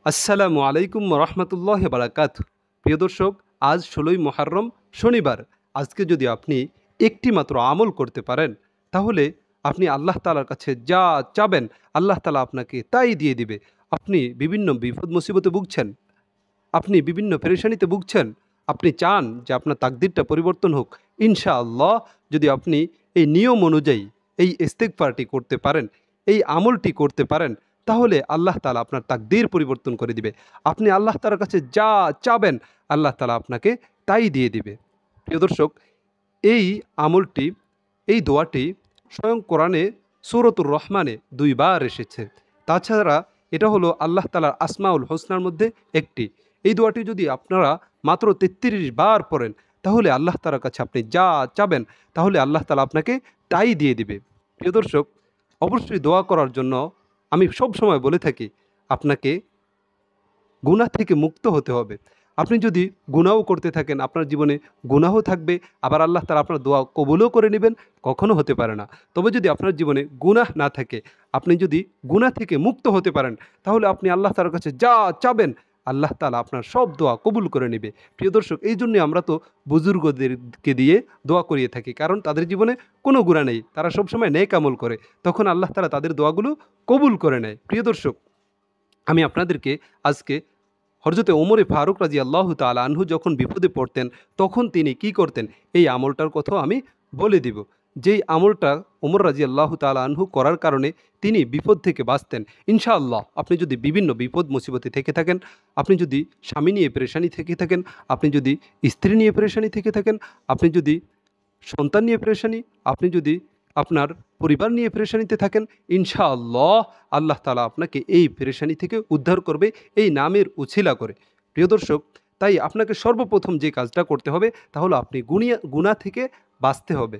আসসালামু আলাইকুম রহমতুল্লাহ বারাকাতু। প্রিয় দর্শক, আজ ১৬ই মুহররম শনিবার। আজকে যদি আপনি একটি মাত্র আমল করতে পারেন, তাহলে আপনি আল্লাহ তাআলার কাছে যা চাবেন আল্লাহ তাআলা আপনাকে তাই দিয়ে দিবে। আপনি বিভিন্ন বিপদ মুসিবতে ভুগছেন, আপনি বিভিন্ন পেরেশানিতে ভুগছেন, আপনি চান যে আপনার তাকদিরটা পরিবর্তন হোক। ইনশাআল্লাহ, যদি আপনি এই নিয়ম অনুযায়ী এই ইস্তেগফারটি করতে পারেন, এই আমলটি করতে পারেন, তাহলে আল্লাহ তাআলা আপনার তাকদীর পরিবর্তন করে দিবে। আপনি আল্লাহ তাআলার কাছে যা চাবেন আল্লাহ তাআলা আপনাকে তাই দিয়ে দিবে। প্রিয় দর্শক, এই আমলটি, এই দোয়াটি স্বয়ং কোরআনে সূরাতুর রহমানে ২ বার এসেছে। তাছাড়া এটা হলো আল্লাহ তাআলার আসমাউল হোসনার মধ্যে একটি। এই দোয়াটি যদি আপনারা মাত্র ৩৩ বার পড়েন, তাহলে আল্লাহ তাআলার কাছে আপনি যা চাবেন তাহলে আল্লাহ তাআলা আপনাকে তাই দিয়ে দিবে। প্রিয় দর্শক, অবশ্যই দোয়া করার জন্য আমি সবসময় বলে থাকি, আপনাকে গুনাহ থেকে মুক্ত হতে হবে। আপনি যদি গুনাহও করতে থাকেন, আপনার জীবনে গুনাহও থাকবে, আবার আল্লাহ তাআলা আপনার দোয়া কবুলও করে নেবেন, কখনো হতে পারে না। তবে যদি আপনার জীবনে গুনাহ না থাকে, আপনি যদি গুনাহ থেকে মুক্ত হতে পারেন, তাহলে আপনি আল্লাহ তাআলার কাছে যা চাবেন আল্লাহ তাআলা আপনার সব দোয়া কবুল করে নেবে। প্রিয় দর্শক, এই জন্যই আমরা তো বুজুর্গদেরকে দিয়ে দোয়া করিয়ে থাকি, কারণ তাদের জীবনে কোনো গুনাহ নেই, তারা সবসময় নেক আমল করে, তখন আল্লাহ তাআলা তাদের দোয়াগুলো কবুল করে নেয়। প্রিয় দর্শক, আমি আপনাদেরকে আজকে হযরতে ওমরে ফারুক রাদিয়াল্লাহু তাআলা আনহু যখন বিপদে পড়তেন, তখন তিনি কি করতেন এই আমলটার কথাও আমি বলে দিব। যেই আমলটা ওমর রাদিয়াল্লাহু তাআলা আনহু করার কারণে তিনি বিপদ থেকে বাঁচতেন। ইনশাআল্লাহ, আপনি যদি বিভিন্ন বিপদ মুসিবতে থেকে থাকেন, আপনি যদি স্বামী নিয়ে পেরেশানি থেকে থাকেন, আপনি যদি স্ত্রী নিয়ে পেরেশানি থেকে থাকেন, আপনি যদি সন্তান নিয়ে পেরেশানি, আপনি যদি আপনার পরিবার নিয়ে পেরেশানিতে থাকেন, ইনশাআল্লাহ আল্লাহ তাআলা আপনাকে এই পেরেশানি থেকে উদ্ধার করবে এই নামের উছিলা করে। প্রিয় দর্শক, তাই আপনাকে সর্বপ্রথম যে কাজটা করতে হবে তা হলো আপনি গুনাহ থেকে বাঁচতে হবে।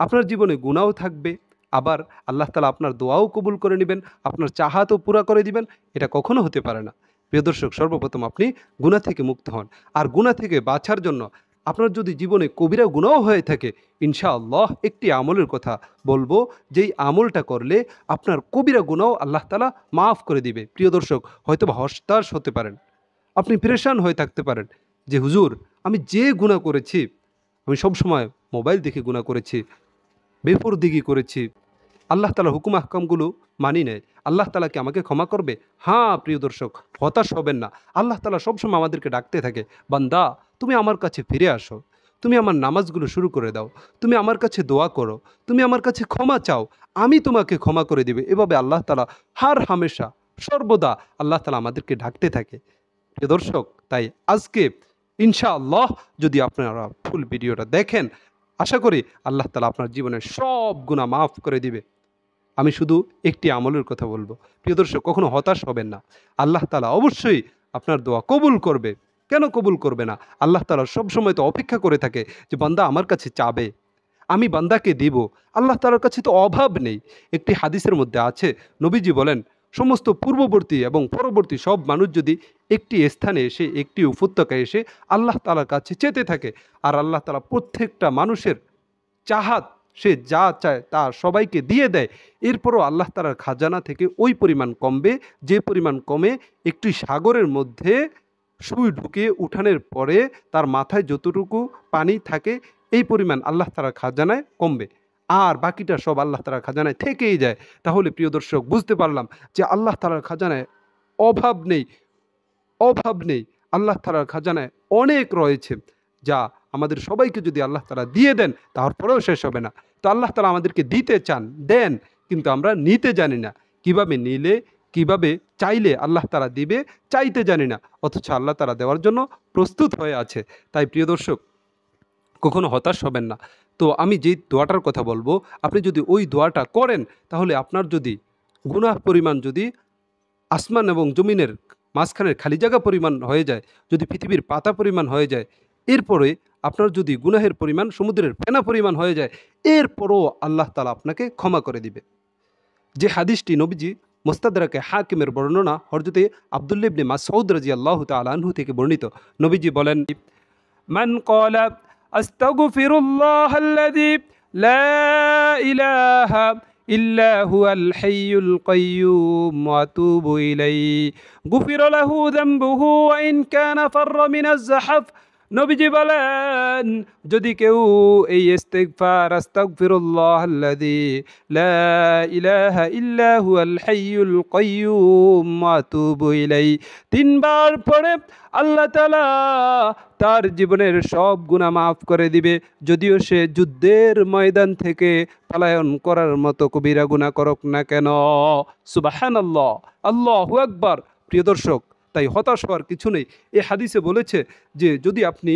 আপনার জীবনে গুনাহও থাকবে, আবার আল্লাহ তাআলা আপনার দোয়াও কবুল করে নেবেন, আপনার চাহাতও পুরা করে দিবেন, এটা কখনো হতে পারে না। প্রিয় দর্শক, সর্বপ্রথম আপনি গুনাহ থেকে মুক্ত হন। আর গুনাহ থেকে বাঁচার জন্য আপনার যদি জীবনে কবিরা গুনাহ হয়ে থাকে, ইনশাআল্লাহ একটি আমলের কথা বলবো, যেই আমলটা করলে আপনার কবিরা গুনাহ আল্লাহ তাআলা মাফ করে দিবে। প্রিয় দর্শক, হয়তোবা হতাশ হতে পারেন, আপনি পেরেশান হয়ে থাকতে পারেন যে হুজুর, আমি যে গুনাহ করেছি, আমি সবসময় মোবাইল দেখে গুনাহ করেছি, বেপরদিগি করেছি, আল্লাহ তাআলার হুকুম আহকামগুলো মানি নাই, আল্লাহ তাআলা কি আমাকে ক্ষমা করবে? হ্যাঁ প্রিয় দর্শক, হতাশ হবেন না। আল্লাহ তাআলা সবসময় আমাদেরকে ডাকতে থাকে, বান্দা তুমি আমার কাছে ফিরে আসো, তুমি আমার নামাজগুলো শুরু করে দাও, তুমি আমার কাছে দোয়া করো, তুমি আমার কাছে ক্ষমা চাও, আমি তোমাকে ক্ষমা করে দিবে। এভাবে আল্লাহ তাআলা হার হামেশা সর্বদা আল্লাহ তাআলা আমাদেরকে ডাকতে থাকে। প্রিয় দর্শক, তাই আজকে ইনশাআল্লাহ যদি আপনারা ফুল ভিডিওটা দেখেন, আশা করি আল্লাহ তাআলা আপনার জীবনের সব গুনাহ মাফ করে দিবে। আমি শুধু একটি আমলের কথা বলবো। প্রিয় দর্শক, কখনো হতাশ হবেন না। আল্লাহ তাআলা অবশ্যই আপনার দোয়া কবুল করবে। কেন কবুল করবে না? আল্লাহ তাআলা সবসময় তো অপেক্ষা করে থাকে যে বান্দা আমার কাছে চাবে, আমি বান্দাকে দিব। আল্লাহ তাআলার কাছে তো অভাব নেই। একটি হাদিসের মধ্যে আছে, নবীজি বলেন, সমস্ত পূর্ববর্তী এবং পরবর্তী সব মানুষ যদি একটি স্থানে এসে, একটি উপত্যকায় এসে আল্লাহ তাআলার কাছে চেতে থাকে, আর আল্লাহ তাআলা প্রত্যেকটা মানুষের চাহাত, সে যা চায় তা সবাইকে দিয়ে দেয়, এরপরও আল্লাহ তাআলার খাজানা থেকে ওই পরিমাণ কমবে যে পরিমাণ কমে একটি সাগরের মধ্যে সুই ঢুকিয়ে উঠানের পরে তার মাথায় যতটুকু পানি থাকে এই পরিমাণ আল্লাহ তাআলার খাজানায় কমবে, আর বাকিটা সব আল্লাহ তাআলার খাজানায় থেকেই যায়। তাহলে প্রিয় দর্শক, বুঝতে পারলাম যে আল্লাহ তাআলার খাজানায় অভাব নেই, অভাব নেই। আল্লাহ তাআলার খাজানায় অনেক রয়েছে, যা আমাদের সবাইকে যদি আল্লাহ তাআলা দিয়ে দেন তারপরেও শেষ হবে না। তো আল্লাহ তাআলা আমাদেরকে দিতে চান, দেন, কিন্তু আমরা নিতে জানি না। কিভাবে নিলে, কিভাবে চাইলে আল্লাহ তাআলা দিবে, চাইতে জানি না, অথচ আল্লাহ তাআলা দেওয়ার জন্য প্রস্তুত হয়ে আছে। তাই প্রিয় দর্শক, কখনো হতাশ হবেন না। তো আমি যেই দোয়াটার কথা বলবো, আপনি যদি ওই দোয়াটা করেন, তাহলে আপনার যদি গুনাহ পরিমাণ যদি আসমান এবং জমিনের মাঝখানের খালি জায়গা পরিমাণ হয়ে যায়, যদি পৃথিবীর পাতা পরিমাণ হয়ে যায়, এরপরে আপনার যদি গুনাহের পরিমাণ সমুদ্রের ফেনা পরিমাণ হয়ে যায়, এরপরও আল্লাহ তাআলা আপনাকে ক্ষমা করে দিবে। যে হাদিসটি নবীজি মুস্তাদরাকে হাকিমের বর্ণনা হযরতে আব্দুল্লাহ ইবনে মাসউদ রাদিয়াল্লাহু তাআলা আনহু থেকে বর্ণিত, নবীজি বলেন, মান ক্বালা আস্তাগফিরুল্লাহাল্লাযী লা ইলাহা إلا هو الحي القيوم وأتوب إليه غفر له ذنبه وإن كان فر من الزحف। নবীজি বলেন, যদি কেউ এই ইস্তিগফার আস্তাগফিরুল্লাহাল্লাযী লা ইলাহা ইল্লা হুয়াল হাইয়ুল কাইয়্যুম ওয়া আতুবু ইলাইহি তিনবার পড়ে, আল্লাহ তাআলা তার জীবনের সব গুনাহ মাফ করে দিবে, যদিও সে যুদ্ধের ময়দান থেকে পলায়ন করার মতো কবিরা গুনাহ করুক না কেন। সুবহানাল্লাহ, আল্লাহু আকবার। প্রিয় দর্শক, তাই হতাশ হওয়ার কিছু নেই। এ হাদিসে বলেছে যে যদি আপনি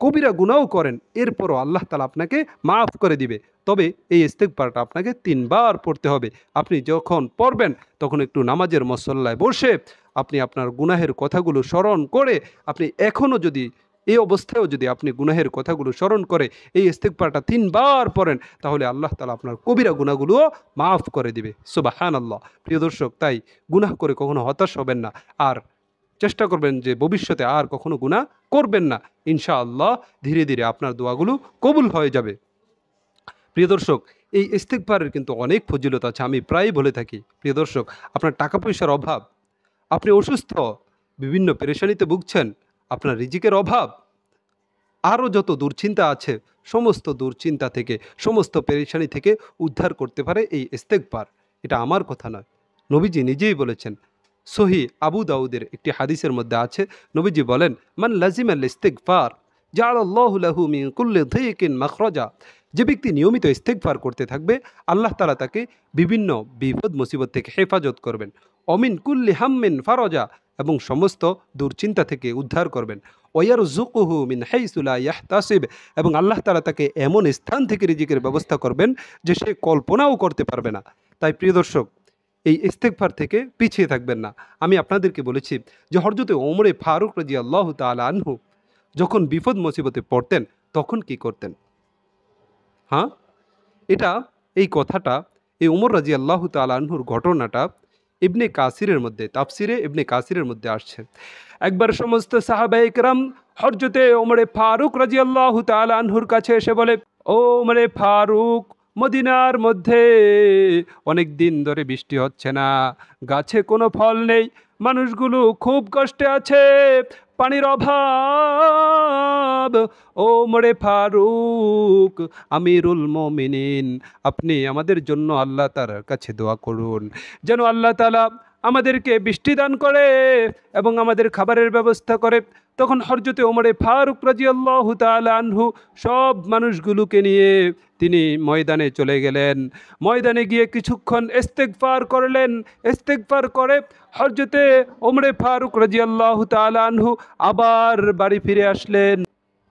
কবিরা গুনাহও করেন, এরপরও আল্লাহ তাআলা আপনাকে মাফ করে দিবে। তবে এই ইস্তিগফারটা আপনাকে তিনবার পড়তে হবে। আপনি যখন পড়বেন তখন একটু নামাজের মুসল্লায় বসে আপনি আপনার গুনাহের কথাগুলো স্মরণ করে, আপনি এখনও যদি এই অবস্থায়ও যদি আপনি গুনাহের কথাগুলো স্মরণ করে এই ইস্তিগফারটা তিনবার পড়েন, তাহলে আল্লাহ তাআলা আপনার কবিরা গুনাহগুলোও মাফ করে দিবে। সুবহানাল্লাহ। প্রিয় দর্শক, তাই গুনাহ করে কখনো হতাশ হবেন না, আর চেষ্টা করবেন যে ভবিষ্যতে আর কখনো গুনাহ করবেন না। ইনশাআল্লাহ ধীরে ধীরে আপনার দোয়াগুলো কবুল হয়ে যাবে। প্রিয় দর্শক, এই ইস্তিগফারের কিন্তু অনেক ফজিলত আছে, আমি প্রায়ই বলে থাকি। প্রিয় দর্শক, আপনার টাকা পয়সার অভাব, আপনি অসুস্থ, বিভিন্ন পেরেশানিতে ভুগছেন, আপনার রিজিকের অভাব, আরও যত দুশ্চিন্তা আছে, সমস্ত দুশ্চিন্তা থেকে, সমস্ত পেরেশানি থেকে উদ্ধার করতে পারে এই ইস্তিগফার। এটা আমার কথা নয়, নবীজি নিজেই বলেছেন। সহি আবু দাউদের একটি হাদিসের মধ্যে আছে, নবীজি বলেন, মান লাজিমাল ইস্তিগফার জাআলাল্লাহু লাহু মিন কুল্লি যিকিন মাখরাজা। যে ব্যক্তি নিয়মিত ইস্তিগফার করতে থাকবে, আল্লাহ তাআলা তাকে বিভিন্ন বিপদ মুসিবত থেকে হেফাজত করবেন। অমিন কুল্লি হাম্মিন ফারজা, এবং সমস্ত দুশ্চিন্তা থেকে উদ্ধার করবেন। ওয়ারযুকুহু মিন হাইসু লা ইয়াহতাসিব, এবং আল্লাহ তাআলা তাকে এমন স্থান থেকে রিজিকের ব্যবস্থা করবেন যে সে কল্পনাও করতে পারবে না। তাই প্রিয় দর্শক, এই ইস্তিগফার থেকে পিছিয়ে থাকবেন না। আমি আপনাদেরকে বলেছি যে হযরতে ওমরে ফারুক রাদিয়াল্লাহু তাআলা আনহু যখন বিপদ মুসিবতে পড়তেন তখন কি করতেন? হ্যাঁ, এই কথাটা, এই ওমর রাদিয়াল্লাহু তাআলা আনহুর ঘটনাটা ইবনে কাসিরের মধ্যে, তাফসিরে ইবনে কাসিরের মধ্যে আসছে। একবার সমস্ত সাহাবায়ে কেরাম হযরতে ওমরে ফারুক রাদিয়াল্লাহু তাআলা আনহুর কাছে এসে বলে, ও ওমরে ফারুক, মদিনার মধ্যে অনেক দিন ধরে বৃষ্টি হচ্ছে না, গাছে কোনো ফল নেই, মানুষগুলো খুব কষ্টে আছে, পানির অভাব। ও ওমরে ফারুক, আমিরুল মুমিনিন, আপনি আমাদের জন্য আল্লাহ তাআলার কাছে দোয়া করুন যেন আল্লাহ তাআলা আমাদেরকে বৃষ্টি দান করে এবং আমাদের খাবারের ব্যবস্থা করে। তখন হযরতে ওমরে ফারুক রাদিয়াল্লাহু তাআলা আনহু সব মানুষগুলোকে নিয়ে তিনি ময়দানে চলে গেলেন। ময়দানে গিয়ে কিছুক্ষণ ইস্তিগফার করলেন। ইস্তিগফার করে হযরতে ওমরে ফারুক রাদিয়াল্লাহু তাআলা আনহু আবার বাড়ি ফিরে আসলেন।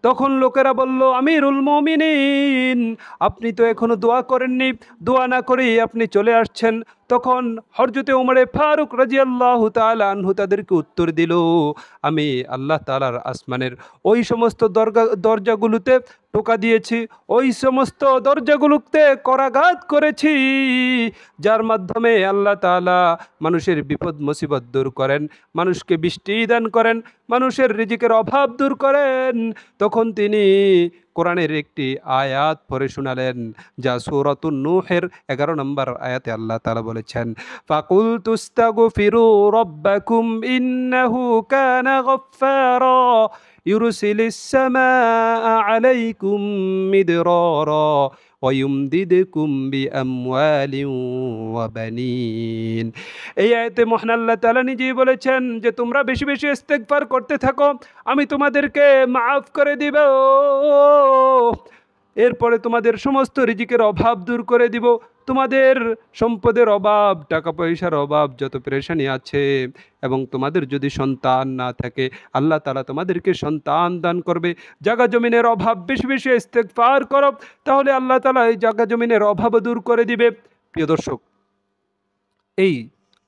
তখন লোকেরা বলল, আমিরুল মুমিনিন, আপনি তো এখনো দোয়া করেননি, দোয়া না করেই আপনি চলে আসছেন। তখন হযরতে ওমরে ফারুক রাদিয়াল্লাহু তাআলা আনহু তাদেরকে উত্তর দিল, আমি আল্লাহ তাআলার আসমানের ওই সমস্ত দরজাগুলোতে টোকা দিয়েছি, ওই সমস্ত দরজাগুলোতে করাঘাত করেছি যার মাধ্যমে আল্লাহ তাআলা মানুষের বিপদ মুসিবত দূর করেন, মানুষকে বৃষ্টি দান করেন, মানুষের রিজিকের অভাব দূর করেন। তখন তিনি কোরআনের একটি আয়াত পড়ে শোনালেন, যা সূরাতুন নূহের 11 নম্বর আয়াতে আল্লাহ তাআলা বলেছেন, ফাকুলতু ইস্তাগফিরু রাব্বাকুম ইন্নাহু কানা গফফারা ইউরসিলিস সামাআ আলাইকুম মিদরারা ওয়ায়ুমদিদকুম বিআমওয়ালিন ওয়া বানিন। এই আয়াতে মহান আল্লাহ তাআলা নিজেই বলেছেন যে তোমরা বেশি বেশি ইস্তিগফার করতে থাকো, আমি তোমাদেরকে মাফ করে দিব, এরপরে তোমাদের সমস্ত রিজিকের অভাব দূর করে দিব, তোমাদের সম্পদের অভাব, টাকা পয়সার অভাব, যত পেরেশানি আছে, এবং তোমাদের যদি সন্তান না থাকে আল্লাহ তাআলা তোমাদেরকে সন্তান দান করবে। জায়গা জমিনের অভাব, বেশি বেশি ইস্তিগফার করো, তাহলে আল্লাহ তাআলা এই জায়গা জমিনের অভাব দূর করে দিবে। প্রিয় দর্শক, এই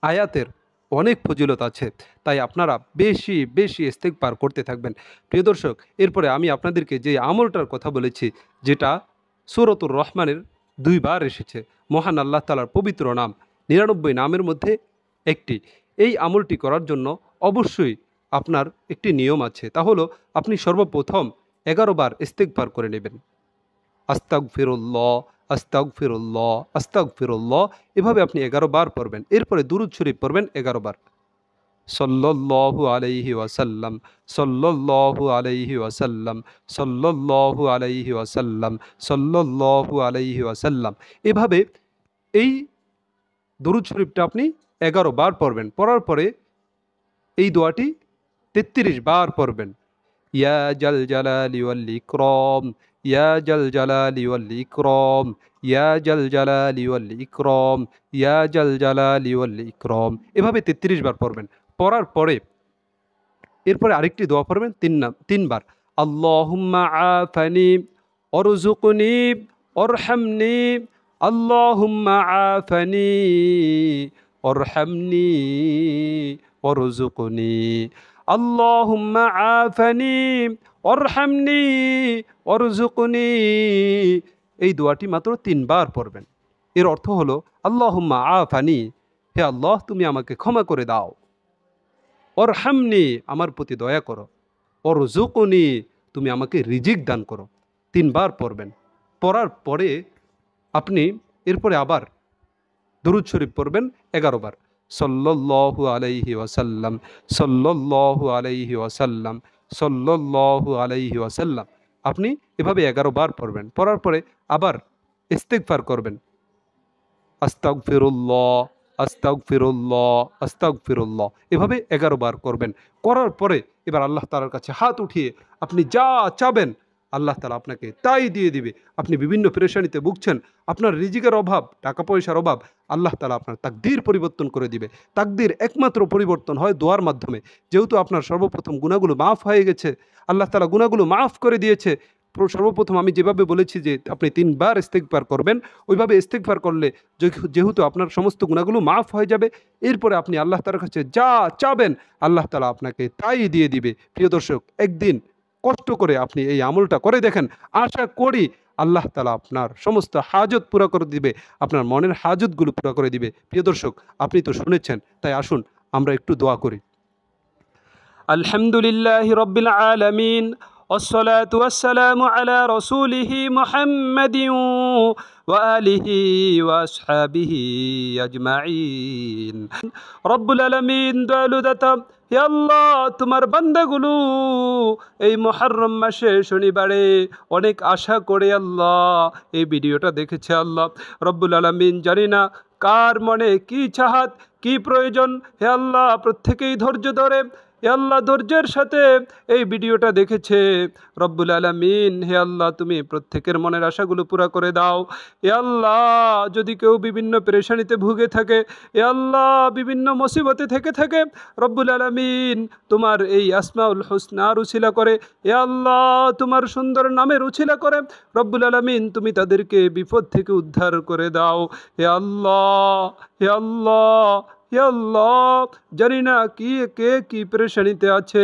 আয়াতের অনেক ফজিলত আছে, তাই আপনারা বেশি বেশি ইস্তিগফার করতে থাকবেন। প্রিয় দর্শক, এরপরে আমি আপনাদেরকে যে আমলটার কথা বলেছি, যেটা সূরাতুর রহমানের 2 বার এসেছে, মহান আল্লাহ তাআলার পবিত্র নাম 99 নামের মধ্যে একটি। এই আমলটি করার জন্য অবশ্যই আপনার একটি নিয়ম আছে, তা হলো আপনি সর্বপ্রথম 11 বার ইস্তিগফার করে নেবেন। আস্তাগফিরুল্লাহ আস্তাগফিরুল্লাহ, আস্তাগফিরুল্লাহ। এভাবে আপনি 11 বার পড়বেন। এরপরে দুরূদ শরীফ পড়বেন 11 বার। সাল্লাল্লাহু আলাইহি ওয়াসাল্লাম, সাল্লাল্লাহু আলাইহি ওয়াসাল্লাম, সাল্লাল্লাহু আলাইহি ওয়াসাল্লাম, সাল্লাল্লাহু আলাইহি ওয়াসাল্লাম। এভাবে এই দুরূদ শরীফটা আপনি 11 বার পড়বেন। পড়ার পরে এই দোয়াটি 33 বার পড়বেন। ইয়া জাল জালালি ওয়াল ইকরাম, ইয়া জাল জালালি ওয়াল ইকরাম, ইয়া জাল জালালি ওয়াল ইকরাম, ইয়া জাল জালালি ওয়াল ইকরাম। এভাবে 33 বার পড়বেন। পড়ার পরে এরপরে আরেকটি দোয়া পড়বেন 3 বার। আল্লাহুম্মা আফানি ওয়ারযুকনি ওয়ারহামনি, আল্লাহুম্মা আফানি ওয়ারহামনি ওয়ারযুকনি, আল্লাহুম্মা আফানি ওয়ারহামনি ওয়ারযুকনি। এই দোয়াটি মাত্র 3 বার পড়বেন। এর অর্থ হলো আল্লাহুম্মা আফানি, হে আল্লাহ তুমি আমাকে ক্ষমা করে দাও। ওরহামনি, আমার প্রতি দয়া করো। ওরজুকনি, তুমি আমাকে রিজিক দান করো। 3 বার পড়বেন। পড়ার পরে আপনি এরপরে আবার দুরূদ শরীফ পড়বেন 11 বার। সাল্লাল্লাহু আলাইহি ওয়াসাল্লাম, সাল্লাল্লাহু আলাইহি ওয়াসাল্লাম, সাল্লাল্লাহু আলাইহি ওয়াসাল্লাম। আপনি এভাবে 11 বার পড়বেন। পড়ার পরে আবার ইস্তিগফার করবেন। আস্তাগফিরুল্লাহ, আস্তাগফিরুল্লাহ, আস্তাগফিরুল্লাহ। এভাবে 11 বার করবেন। করার পরে এবার আল্লাহ তাআলার কাছে হাত উঠিয়ে আপনি যা চাবেন আল্লাহ তাআলা আপনাকে তাই দিয়ে দিবে। আপনি বিভিন্ন পেরেশানিতে ভুগছেন, আপনার রিজিকের অভাব, টাকা পয়সার অভাব, আল্লাহ তাআলা আপনার তাকদীর পরিবর্তন করে দিবে। তাকদীর একমাত্র পরিবর্তন হয় দোয়ার মাধ্যমে। যেহেতু আপনার সর্বপ্রথম গুনাহগুলো মাফ হয়ে গেছে, আল্লাহ তাআলা গুনাহগুলো মাফ করে দিয়েছে। সর্বপ্রথম আমি যেভাবে বলেছি যে আপনি 3 বার ইস্তিগফার করবেন, ওইভাবে ইস্তিগফার করলে যেহেতু আপনার সমস্ত গুনাহগুলো মাফ হয়ে যাবে, এরপরে আপনি আল্লাহ তাআলার কাছে যা চাবেন আল্লাহ তাআলা আপনাকে তাই দিয়ে দিবে। প্রিয় দর্শক, একদিন কষ্ট করে আপনি এই আমলটা করে দেখেন। আশা করি আল্লাহ তাআলা আপনার সমস্ত হাজত পুরা করে দিবে, আপনার মনের হাজতগুলো পুরা করে দিবে। প্রিয় দর্শক, আপনি তো শুনেছেন, তাই আসুন আমরা একটু দোয়া করি। আলহামদুলিল্লাহি রাব্বিল আলামিন, والصلاة والسلام على رسوله محمد وآله وأصحابه أجمعين। রব্বুল আলামিন দয়ালু দাতা, হে আল্লাহ তোমার বান্দাগুলো এই মুহররম মাসে শনিবারে অনেক আশা করে আল্লাহ এই ভিডিওটা দেখেছে। আল্লাহ রব্বুল আলামিন, জানি না কার মনে কি চাহাত, কি প্রয়োজন, হে আল্লাহ প্রত্যেকেই ধৈর্য ধরে হে আল্লাহ ধৈর্যের সাথে এই ভিডিওটা দেখেছে। রব্বুল আলামিন, হে আল্লাহ তুমি প্রত্যেকের মনের আশাগুলো পুরা করে দাও। হে আল্লাহ যদি কেউ বিভিন্ন পেরেশানিতে ভুগে থাকে, হে আল্লাহ বিভিন্ন মুসিবতে থেকে থাকে, রব্বুল আলামিন তোমার এই আসমাউল হুসনার উছিলা করে, হে আল্লাহ তোমার সুন্দর নামের উছিলা করে রব্বুল আলামিন তুমি তাদেরকে বিপদ থেকে উদ্ধার করে দাও। হে আল্লাহ, হে আল্লাহ, হে আল্লাহ জানি না কে কি পেরেশানিতে আছে,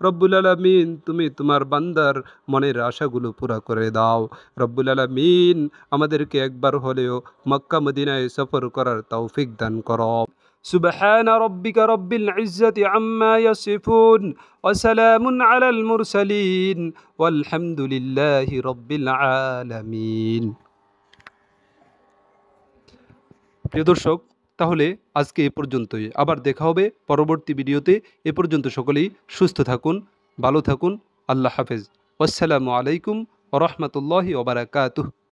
রব্বুল আলামিন তুমি তোমার বান্দার মনের আশাগুলো পুরা করে দাও। রব্বুল আলামিন আমাদেরকে একবার হলেও মক্কা মদিনায় সফর করার তৌফিক দান করো। সুবহান রাব্বিকা রাব্বিল ইজ্জাতি আম্মা ইয়াসিফুন ওয়া সালামুন আলাল মুরসালিন ওয়ালহামদুলিল্লাহি রাব্বিল আলামিন। প্রিয় দর্শক, তাহলে আজকে এ পর্যন্তই। আবার দেখা হবে পরবর্তী ভিডিওতে। এ পর্যন্ত সকলেই সুস্থ থাকুন, ভালো থাকুন। আল্লাহ হাফেজ। আসসালামু আলাইকুম ওয়া রাহমাতুল্লাহি ওয়া বারাকাতুহু।